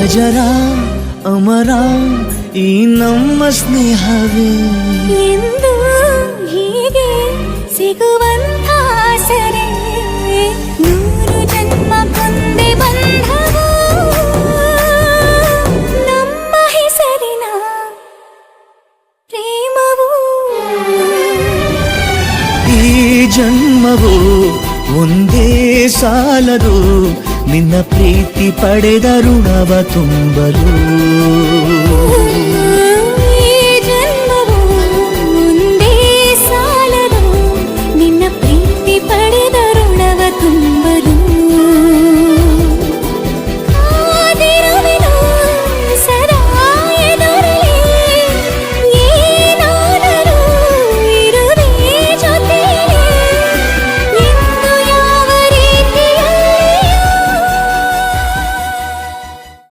ಅಜರ ಅಮರ ಈ ನಮ್ಮ ಸ್ನೇಹವೇ ಎಂದು ಹೀಗೆ ಸಿಗುವಂತ ಸರೆ ನೂರು ಜನ್ಮ ಕೊಂದೆ ಬಂಧವು ನಮ್ಮ ಹೆಸರಿನ ಪ್ರೇಮವು ಈ ಜನ್ಮವು ಒಂದೇ ಸಾಲದು ನಿನ್ನ ಪ್ರೀತಿ ಪಡೆದ ಋಣವ ತುಂಬಲು